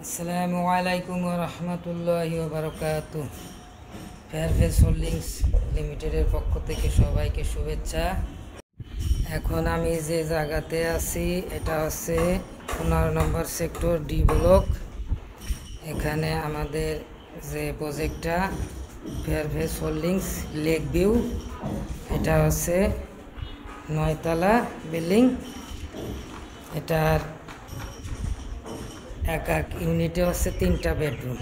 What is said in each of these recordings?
আসসালামু আলাইকুম ওয়া রাহমাতুল্লাহি ওয়া বারাকাতুহু। ফেয়ারফেস হোল্ডিংস লিমিটেডের পক্ষ থেকে সবাইকে শুভেচ্ছা। এখন আমি যে জায়গাতে আছি এটা হচ্ছে 15 নম্বর সেক্টর ডি ব্লক। এখানে আমাদের যে প্রজেক্টটা ফেয়ারফেস হোল্ডিংস লেক ভিউ, এটা হচ্ছে 9 তলা বিল্ডিং। এটার এক এক ইউনিটে হচ্ছে 3টা বেডরুম।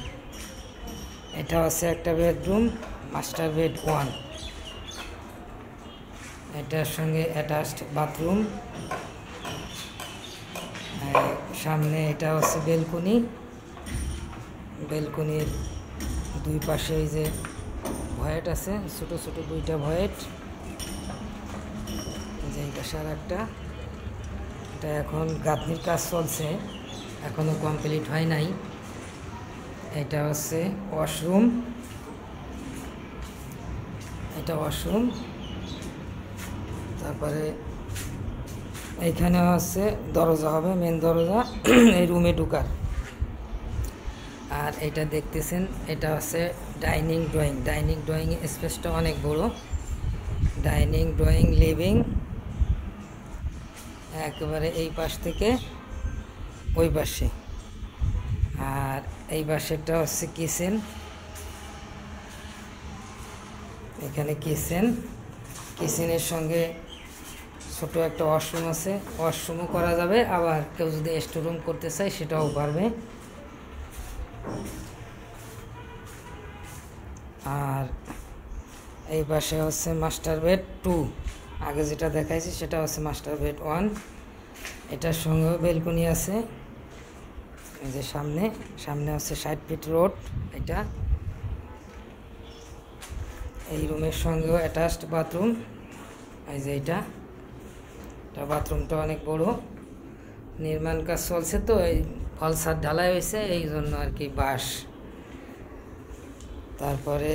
এটা হচ্ছে একটা বেডরুম, মাস্টার বেড 1। এটার সঙ্গে অ্যাটাচড বাথরুম। সামনে এটা হচ্ছে বেলকনি। বেলকনির দুই পাশে এই যে ভয়েট আছে, ছোটো ছোটো 2টা ভয়েট। যে এই পাশে আর একটা। এটা এখন গাঁথনির কাজ চলছে, এখনো কমপ্লিট হয় নাই। এটা হচ্ছে ওয়াশরুম। এটা ওয়াশরুম। তারপরে এইখানে হচ্ছে দরজা হবে, মেন দরজা এই রুমে ঢুকার। আর এটা দেখতেছেন, এটা হচ্ছে ডাইনিং ড্রয়িং। ডাইনিং ড্রয়িং স্পেসটা অনেক বড়। ডাইনিং ড্রয়িং লিভিং একেবারে এই পাশ থেকে ওই পাশে। আর এই পাশেরটা হচ্ছে কিচেন। এখানে কিচেনের সঙ্গে ছোট একটা ওয়াশরুম আছে, ওয়াশরুমও করা যাবে, আবার কেউ যদি স্টোরুম করতে চায় সেটাও পারবে। আর এই পাশে হচ্ছে মাস্টার বেড 2। আগে যেটা দেখাইছি সেটা হচ্ছে মাস্টার বেড 1। এটার সঙ্গেও বেলকনি আছে। এই যে সামনে হচ্ছে 60 ফিট রোড। এটা এই রুমের সঙ্গেও অ্যাটাচড বাথরুম। এই যে এটা বাথরুমটা অনেক বড়। নির্মাণ কাজ চলছে তো, এই ফলসাদ ঢালাই হয়েছে, এই জন্য আর কি বাঁশ। তারপরে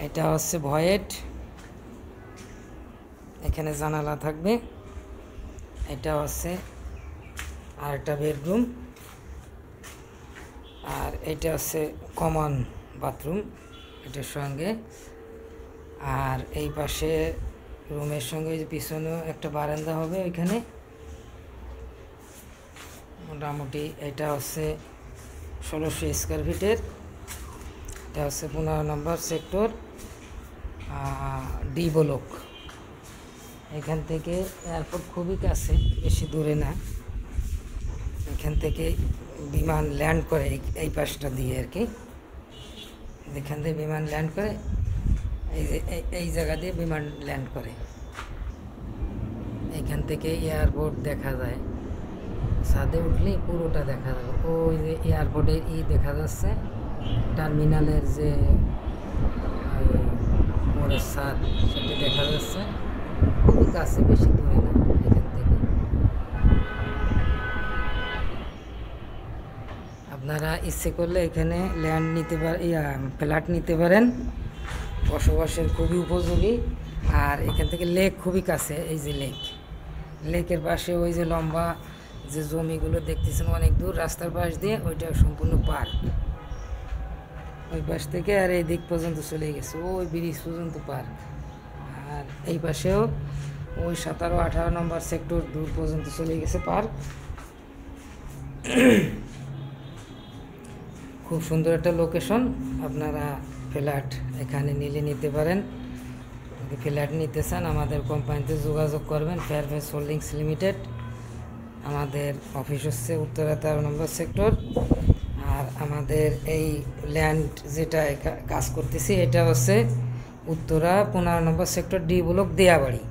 এটা হচ্ছে ভয়েট, এখানে জানালা থাকবে। এটা হচ্ছে আরেকটা বেডরুম। আর এটা হচ্ছে কমন বাথরুম এটার সঙ্গে। আর এই পাশে রুমের সঙ্গে পিছনেও একটা বারান্দা হবে ওইখানে। মোটামুটি এটা হচ্ছে 1600 স্কোয়ার ফিটের। এটা হচ্ছে 15 নম্বর সেক্টর ডি ব্লক। এখান থেকে এয়ারপোর্ট খুবই কাছে, বেশি দূরে না। এখান থেকে বিমান ল্যান্ড করে এই পাশটা দিয়ে আর কি। এখান থেকে বিমান ল্যান্ড করে, এই যে এই জায়গা দিয়ে বিমান ল্যান্ড করে। এখান থেকে এয়ারপোর্ট দেখা যায়। ছাদে উঠলে পুরোটা দেখা যাবে। ওই যে এয়ারপোর্টের দেখা যাচ্ছে, টার্মিনালের যে মোড়ের ছাদ সেটা দেখা যাচ্ছে। খুবই কাছে, বেশি দূরে না এখান থেকে। আপনারা ইচ্ছে করলে এখানে ল্যান্ড নিতে ফ্ল্যাট নিতে পারেন। বসবাসের খুবই উপযোগী। আর এখান থেকে লেক খুবই কাছে। এই যে লেকের পাশে ওই যে লম্বা যে জমিগুলো দেখতেছেন অনেক দূর রাস্তার পাশ দিয়ে, ওইটা সম্পূর্ণ পার্ক। ওই পাশ থেকে আর এই দিক পর্যন্ত চলে গেছে, ওই ব্রিজ পর্যন্ত পার্ক। আর এই পাশেও ওই 17-18 নম্বর সেক্টর দূর পর্যন্ত চলে গেছে পার্ক। খুব সুন্দর একটা লোকেশন। আপনারা ফ্ল্যাট এখানে নিতে পারেন। যদি ফ্ল্যাট নিতে চান আমাদের কোম্পানিতে যোগাযোগ করবেন, ফেয়ারফেস হোল্ডিংস লিমিটেড। আমাদের অফিস হচ্ছে উত্তরা 13 নম্বর সেক্টর। আর আমাদের এই ল্যান্ড যেটা কাজ করতেছি এটা হচ্ছে উত্তরা 15 নম্বর সেক্টর ডি ব্লক, দিয়াবাড়ি।